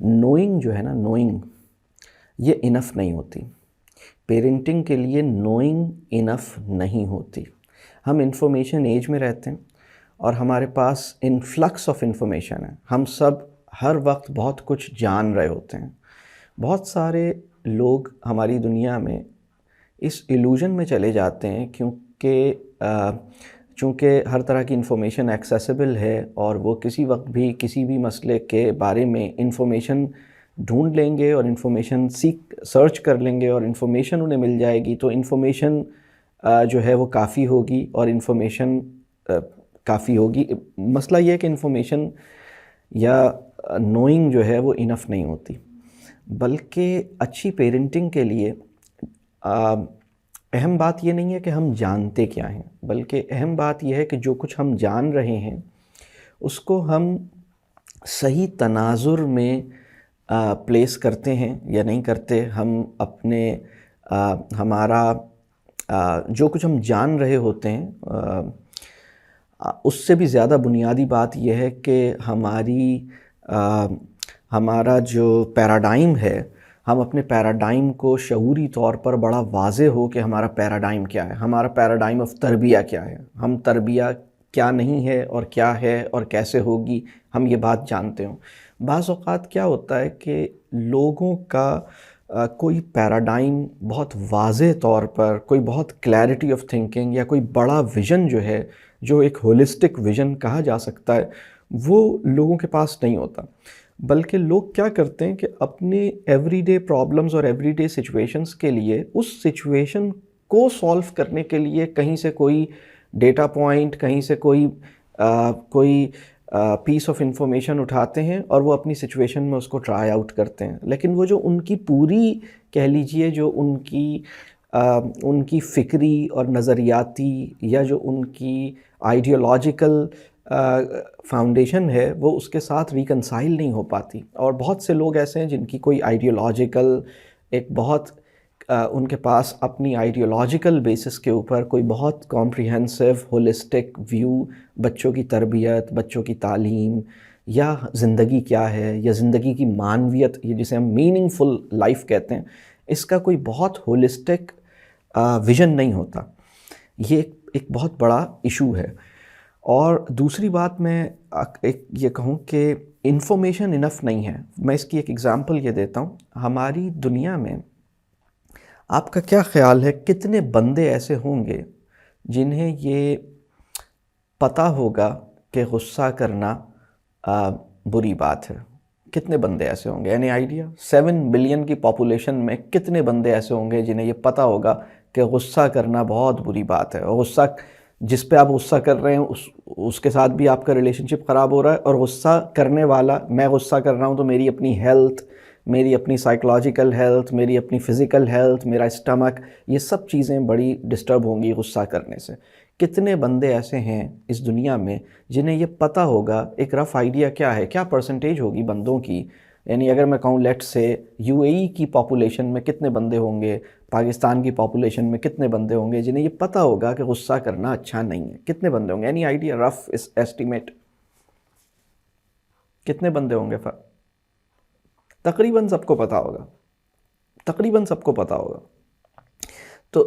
Knowing जो है ना, नोइंग ये इनफ नहीं होती। पेरेंटिंग के लिए नोइंग इनफ नहीं होती। हम इंफॉर्मेशन एज में रहते हैं और हमारे पास इन्फ्लक्स ऑफ इंफॉर्मेशन है। हम सब हर वक्त बहुत कुछ जान रहे होते हैं। बहुत सारे लोग हमारी दुनिया में इस इल्यूजन में चले जाते हैं चूँकि हर तरह की इन्फॉर्मेशन एक्सेसिबल है और वो किसी वक्त भी किसी भी मसले के बारे में इन्फॉर्मेशन ढूंढ लेंगे और इन्फॉर्मेशन सर्च कर लेंगे और इन्फॉर्मेशन उन्हें मिल जाएगी। तो इन्फॉर्मेशन जो है वो काफ़ी होगी और इन्फॉर्मेशन काफ़ी होगी। मसला ये है कि इन्फॉर्मेशन या नोइंग जो है वो इनफ नहीं होती, बल्कि अच्छी पेरेंटिंग के लिए अहम बात ये नहीं है कि हम जानते क्या हैं, बल्कि अहम बात यह है कि जो कुछ हम जान रहे हैं उसको हम सही तनाजुर में प्लेस करते हैं या नहीं करते। हम अपने हमारा जो कुछ हम जान रहे होते हैं उससे भी ज़्यादा बुनियादी बात यह है कि हमारा जो पैराडाइम है, हम अपने पैराडाइम को शऊरी तौर पर बड़ा वाज़े हो कि हमारा पैराडाइम क्या है, हमारा पैराडाइम ऑफ तरबिया क्या है, हम तरबिया क्या नहीं है और क्या है और कैसे होगी, हम ये बात जानते हों। बाज़ औक़ात क्या होता है कि लोगों का कोई पैराडाइम बहुत वाज़े तौर पर, कोई बहुत क्लैरिटी ऑफ थिंकिंग या कोई बड़ा विज़न जो है, जो एक होलिस्टिक विज़न कहा जा सकता है, वो लोगों के पास नहीं होता। बल्कि लोग क्या करते हैं कि अपने एवरीडे प्रॉब्लम्स और एवरीडे सिचुएशंस के लिए, उस सिचुएशन को सॉल्व करने के लिए कहीं से कोई डेटा पॉइंट, कहीं से कोई पीस ऑफ इंफॉर्मेशन उठाते हैं और वो अपनी सिचुएशन में उसको ट्राई आउट करते हैं। लेकिन वो जो उनकी पूरी, कह लीजिए, जो उनकी फ़िक्री और नज़रियाती या जो उनकी आइडियोलॉजिकल फाउंडेशन है, वो उसके साथ रिकंसाइल नहीं हो पाती। और बहुत से लोग ऐसे हैं जिनकी कोई आइडियोलॉजिकल उनके पास अपनी आइडियोलॉजिकल बेसिस के ऊपर कोई बहुत कॉम्प्रिहेंसिव होलिस्टिक व्यू बच्चों की तरबियत, बच्चों की तालीम या ज़िंदगी क्या है या ज़िंदगी की मानवियत, ये जिसे हम मीनिंगफुल लाइफ कहते हैं, इसका कोई बहुत होलिस्टिक विज़न नहीं होता। ये एक बहुत बड़ा इशू है। और दूसरी बात मैं ये कहूँ कि इन्फॉर्मेशन इनफ नहीं है। मैं इसकी एक एग्ज़ाम्पल ये देता हूँ। हमारी दुनिया में आपका क्या ख़्याल है, कितने बंदे ऐसे होंगे जिन्हें ये पता होगा कि गुस्सा करना बुरी बात है? कितने बंदे ऐसे होंगे? Any idea? 7 बिलियन की पॉपुलेशन में कितने बंदे ऐसे होंगे जिन्हें ये पता होगा कि गुस्सा करना बहुत बुरी बात है, और गुस्सा, जिस पे आप गुस्सा कर रहे हैं उसके साथ भी आपका रिलेशनशिप ख़राब हो रहा है, और गुस्सा करने वाला, मैं गुस्सा कर रहा हूँ तो मेरी अपनी हेल्थ, मेरी अपनी साइकोलॉजिकल हेल्थ, मेरी अपनी फ़िज़िकल हेल्थ, मेरा स्टमक, ये सब चीज़ें बड़ी डिस्टर्ब होंगी गुस्सा करने से। कितने बंदे ऐसे हैं इस दुनिया में जिन्हें ये पता होगा? एक रफ़ आइडिया क्या है, क्या परसेंटेज होगी बंदों की? यानी अगर मैं कहूँ, लेट्स से यूएई की पॉपुलेशन में कितने बंदे होंगे, पाकिस्तान की पॉपुलेशन में कितने बंदे होंगे जिन्हें ये पता होगा कि गुस्सा करना अच्छा नहीं है? कितने बंदे होंगे? एनी आइडिया, रफ़ एस्टिमेट कितने बंदे होंगे? तकरीबन सबको पता होगा, तकरीबन सबको पता होगा। तो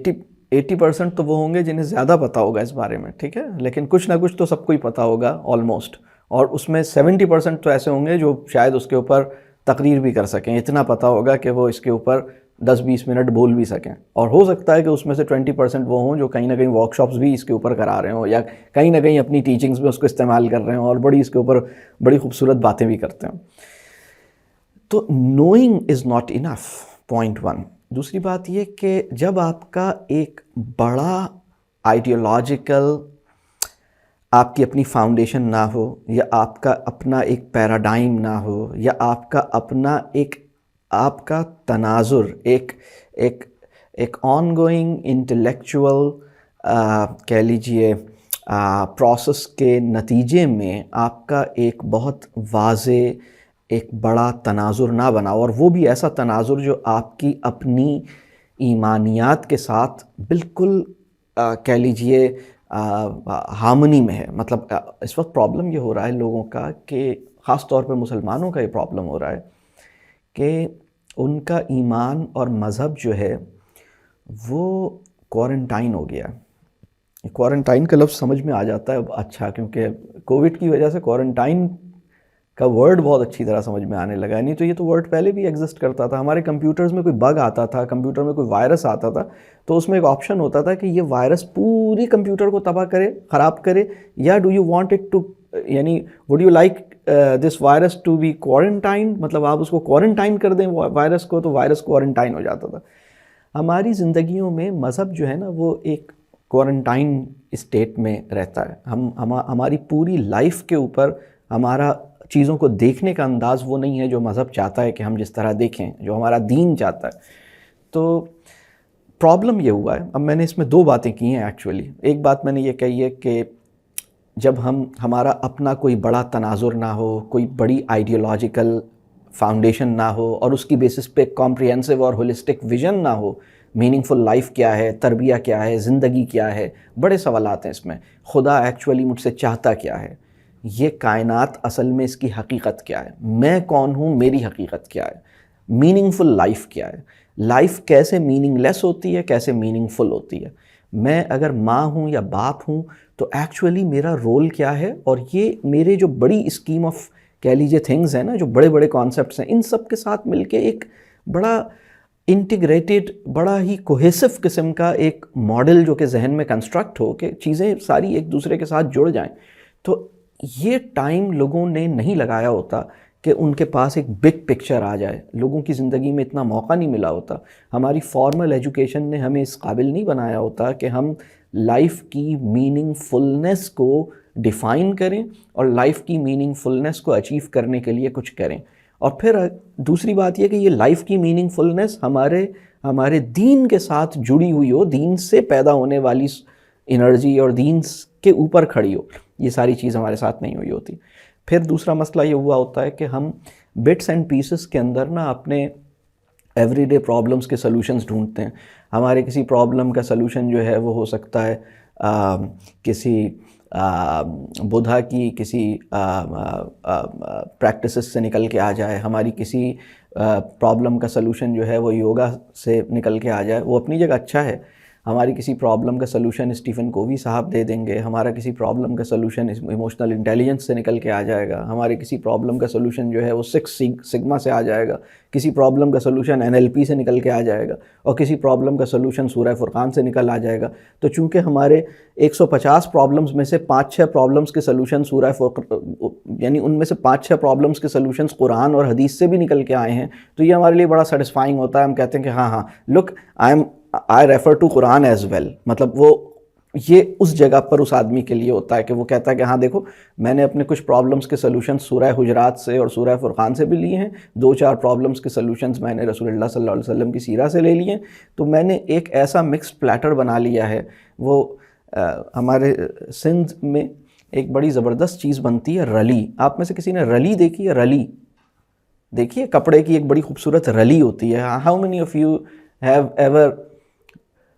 80% तो वो होंगे जिन्हें ज़्यादा पता होगा इस बारे में, ठीक है, लेकिन कुछ ना कुछ तो सबको ही पता होगा ऑलमोस्ट। और उसमें 70% तो ऐसे होंगे जो शायद उसके ऊपर तकरीर भी कर सकें, इतना पता होगा कि वो इसके ऊपर 10-20 मिनट बोल भी सकें। और हो सकता है कि उसमें से 20% वो हों जो कहीं ना कहीं वर्कशॉप्स भी इसके ऊपर करा रहे हों, या कहीं ना कहीं अपनी टीचिंग्स में उसको इस्तेमाल कर रहे हों और इसके ऊपर बड़ी खूबसूरत बातें भी करते हों। तो knowing is not enough, point 1। दूसरी बात ये कि जब आपका एक बड़ा आइडियोलॉजिकल, आपकी अपनी फाउंडेशन ना हो, या आपका अपना एक पैराडाइम ना हो, या आपका अपना आपका तनाजुर, एक ऑनगोइंग इंटेलेक्चुअल, कह लीजिए, प्रोसेस के नतीजे में आपका एक बहुत वाज़े, एक बड़ा तनाजुर ना बना, और वो भी ऐसा तनाजुर जो आपकी अपनी ईमानियात के साथ बिल्कुल, कह लीजिए, हार्मनी में है। मतलब इस वक्त प्रॉब्लम ये हो रहा है लोगों का कि ख़ास तौर पे मुसलमानों का ये प्रॉब्लम हो रहा है कि उनका ईमान और मज़हब जो है वो क्वारंटाइन हो गया। क्वारंटाइन का लफ्ज़ समझ में आ जाता है अच्छा, क्योंकि कोविड की वजह से क्वारंटाइन का वर्ड बहुत अच्छी तरह समझ में आने लगा है। नहीं तो ये तो वर्ड पहले भी एग्जिस्ट करता था। हमारे कंप्यूटर्स में कोई बग आता था, कंप्यूटर में कोई वायरस आता था, तो उसमें एक ऑप्शन होता था कि ये वायरस पूरी कंप्यूटर को तबाह करे, ख़राब करे, या do you want it to, यानी would you like this virus to be quarantine, मतलब आप उसको क्वारंटाइन कर दें वायरस को, तो वायरस क्वारंटाइन हो जाता था। हमारी ज़िंदगियों में मज़हब जो है ना वो एक क्वारंटाइन स्टेट में रहता है। हमारी पूरी लाइफ के ऊपर हमारा चीज़ों को देखने का अंदाज़ वो नहीं है जो मज़हब चाहता है कि हम जिस तरह देखें, जो हमारा दीन चाहता है। तो प्रॉब्लम ये हुआ है, अब मैंने इसमें दो बातें की हैं एक्चुअली। एक बात मैंने ये कही है कि जब हमारा अपना कोई बड़ा तनाजुर ना हो, कोई बड़ी आइडियोलॉजिकल फाउंडेशन ना हो और उसकी बेसिस पे कॉम्प्रिहेंसिव और होलिस्टिक विजन ना हो, मीनिंगफुल लाइफ क्या है, तरबिया क्या है, ज़िंदगी क्या है, बड़े सवालात हैं इसमें। खुदा एक्चुअली मुझसे चाहता क्या है, ये कायनात असल में इसकी हकीकत क्या है, मैं कौन हूँ, मेरी हकीकत क्या है, मीनिंगफुल लाइफ क्या है, लाइफ कैसे मीनिंगलेस होती है, कैसे मीनिंगफुल होती है, मैं अगर माँ हूँ या बाप हूँ तो एक्चुअली मेरा रोल क्या है। और ये मेरे जो बड़ी स्कीम ऑफ कह लीजिए थिंग्स हैं ना, जो बड़े बड़े कॉन्सेप्ट्स हैं, इन सब के साथ मिलके एक बड़ा इंटीग्रेटेड, बड़ा ही कोहेसिव किस्म का एक मॉडल जो कि जहन में कंस्ट्रक्ट हो कि चीज़ें सारी एक दूसरे के साथ जुड़ जाएं। तो ये टाइम लोगों ने नहीं लगाया होता कि उनके पास एक बिग पिक्चर आ जाए। लोगों की ज़िंदगी में इतना मौका नहीं मिला होता। हमारी फॉर्मल एजुकेशन ने हमें इस काबिल नहीं बनाया होता कि हम लाइफ की मीनिंगफुलनेस को डिफ़ाइन करें और लाइफ की मीनिंगफुलनेस को अचीव करने के लिए कुछ करें। और फिर दूसरी बात यह कि ये लाइफ की मीनिंगफुलनेस हमारे दीन के साथ जुड़ी हुई हो, दीन से पैदा होने वाली एनर्जी और दीन के ऊपर खड़ी हो। ये सारी चीज़ हमारे साथ नहीं हुई होती। फिर दूसरा मसला ये हुआ होता है कि हम बिट्स एंड पीसेस के अंदर ना अपने एवरीडे प्रॉब्लम्स के सॉल्यूशंस ढूंढते हैं। हमारे किसी प्रॉब्लम का सॉल्यूशन जो है वो हो सकता है किसी बुधा की किसी प्रैक्टिसेस से निकल के आ जाए, हमारी किसी प्रॉब्लम का सॉल्यूशन जो है वो योगा से निकल के आ जाए, वो अपनी जगह अच्छा है। हमारी किसी प्रॉब्लम का सलूशन स्टीफन कोवी साहब दे देंगे, हमारा किसी प्रॉब्लम का सलूशन इमोशनल इंटेलिजेंस से निकल के आ जाएगा, हमारे किसी प्रॉब्लम का सलूशन जो है वो सिक्स सिग्मा से आ जाएगा, किसी प्रॉब्लम का सलूशन NLP से निकल के आ जाएगा और किसी प्रॉब्लम का सलूशन सूरह फुरकान से निकल आ जाएगा। तो चूँकि हमारे 150 प्रॉब्लम्स में से 5-6 प्रॉब्लम्स के सलूशन यानी उनमें से 5-6 प्रॉब्लम्स के सलूशंस कुरान और हदीस से भी निकल के आए हैं, तो ये हमारे लिए बड़ा सेटिस्फाइंग होता है। हम कहते हैं कि हाँ look I refer to Quran as well. मतलब वो ये उस जगह पर उस आदमी के लिए होता है कि वो कहता है कि हाँ देखो, मैंने अपने कुछ प्रॉब्लम्स के सलूशन सूरह हुजरात से और सूरह फुरकान से भी लिए हैं, 2-4 प्रॉब्लम्स के सलूशंस मैंने रसूलुल्लाह सल्लल्लाहु अलैहि वसल्लम की सीरा से ले लिए हैं। तो मैंने एक ऐसा मिक्स्ड प्लेटर बना लिया है। वो हमारे सिंध में एक बड़ी ज़बरदस्त चीज़ बनती है रली। आप में से किसी ने रली देखी है? रली देखिए, कपड़े की एक बड़ी खूबसूरत रली होती है। How many of you have ever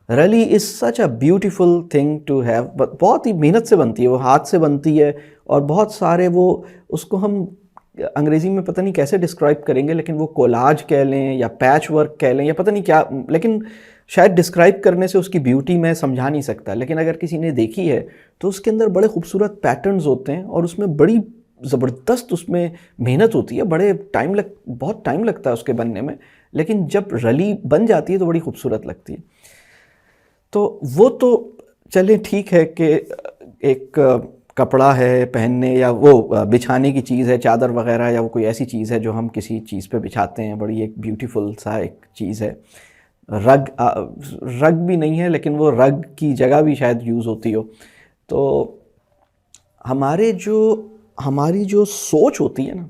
really is such a beautiful thing to have. बहुत ही मेहनत से बनती है, वो हाथ से बनती है और बहुत सारे वो उसको हम अंग्रेज़ी में पता नहीं कैसे डिस्क्राइब करेंगे, लेकिन वो कोलाज कह लें या पैच वर्क कह लें या पता नहीं क्या, लेकिन शायद डिस्क्राइब करने से उसकी ब्यूटी मैं समझा नहीं सकता। लेकिन अगर किसी ने देखी है तो उसके अंदर बड़े खूबसूरत पैटर्न्स होते हैं और उसमें बड़ी ज़बरदस्त उसमें मेहनत होती है। बहुत टाइम लगता है उसके बनने में, लेकिन जब रली बन जाती है तो बड़ी खूबसूरत लगती है। तो वो तो चले ठीक है कि एक कपड़ा है पहनने या वो बिछाने की चीज़ है, चादर वगैरह, या वो कोई ऐसी चीज़ है जो हम किसी चीज़ पे बिछाते हैं, बड़ी एक ब्यूटीफुल सा एक चीज़ है। रग भी नहीं है, लेकिन वो रग की जगह भी शायद यूज़ होती हो। तो हमारी जो सोच होती है ना,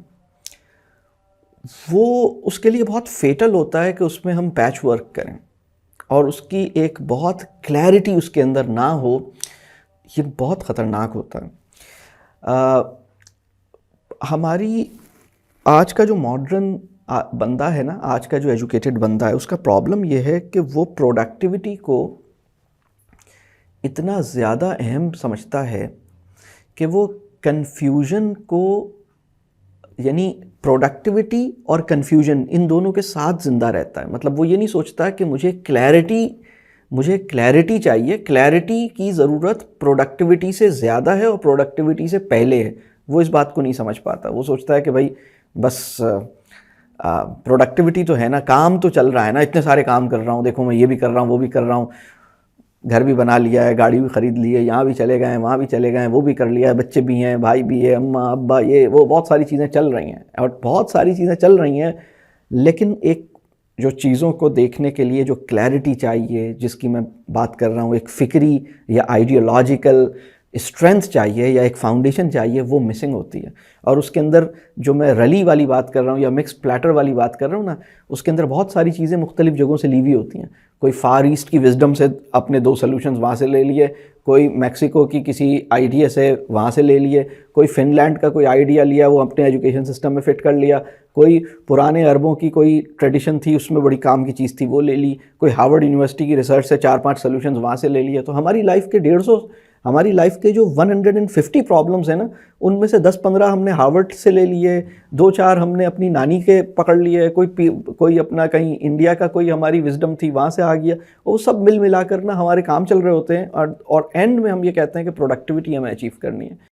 वो उसके लिए बहुत फेटल होता है कि उसमें हम पैच वर्क करें और उसकी एक बहुत क्लैरिटी उसके अंदर ना हो। ये बहुत ख़तरनाक होता है। हमारी आज का जो मॉडर्न बंदा है ना, आज का जो एजुकेटेड बंदा है, उसका प्रॉब्लम ये है कि वो प्रोडक्टिविटी को इतना ज़्यादा अहम समझता है कि वो कन्फ्यूजन को यानी प्रोडक्टिविटी और कन्फ्यूजन इन दोनों के साथ ज़िंदा रहता है। मतलब वो ये नहीं सोचता कि मुझे क्लैरिटी चाहिए, क्लैरिटी की ज़रूरत प्रोडक्टिविटी से ज़्यादा है और प्रोडक्टिविटी से पहले है। वो इस बात को नहीं समझ पाता। वो सोचता है कि भाई बस प्रोडक्टिविटी तो है ना, काम तो चल रहा है ना, इतने सारे काम कर रहा हूँ, देखो मैं ये भी कर रहा हूँ, वो भी कर रहा हूँ, घर भी बना लिया है, गाड़ी भी ख़रीद ली है, यहाँ भी चले गए हैं, वहाँ भी चले गए हैं, वो भी कर लिया है, बच्चे भी हैं, भाई भी है, अम्मा अब्बा ये वो, बहुत सारी चीज़ें चल रही हैं और बहुत सारी चीज़ें चल रही हैं। लेकिन एक जो चीज़ों को देखने के लिए जो क्लैरिटी चाहिए, जिसकी मैं बात कर रहा हूँ, एक फ़िक्री या आइडियोलॉजिकल स्ट्रेंथ चाहिए या एक फाउंडेशन चाहिए, वो मिसिंग होती है। और उसके अंदर जो मैं रली वाली बात कर रहा हूँ या मिक्स प्लेटर वाली बात कर रहा हूँ ना, उसके अंदर बहुत सारी चीज़ें मुख्तलिफ़ जगहों से ली हुई होती हैं। कोई फार ईस्ट की विजडम से अपने 2 सॉल्यूशंस वहाँ से ले लिए, कोई मैक्सिको की किसी आइडिया से वहाँ से ले लिए, कोई फ़िनलैंड का कोई आइडिया लिया, वो अपने एजुकेशन सिस्टम में फ़िट कर लिया, कोई पुराने अरबों की कोई ट्रेडिशन थी, उसमें बड़ी काम की चीज़ थी, वो ले ली, कोई हार्वर्ड यूनिवर्सिटी की रिसर्च से 4-5 सॉल्यूशंस वहाँ से ले लिए। तो हमारी लाइफ के जो 150 प्रॉब्लम्स हैं ना, उनमें से 10-15 हमने हार्वर्ड से ले लिए, 2-4 हमने अपनी नानी के पकड़ लिए, कोई अपना कहीं इंडिया का कोई हमारी विजडम थी वहाँ से आ गया। वो सब मिल मिला कर ना हमारे काम चल रहे होते हैं और एंड में हम ये कहते हैं कि प्रोडक्टिविटी हमें अचीव करनी है।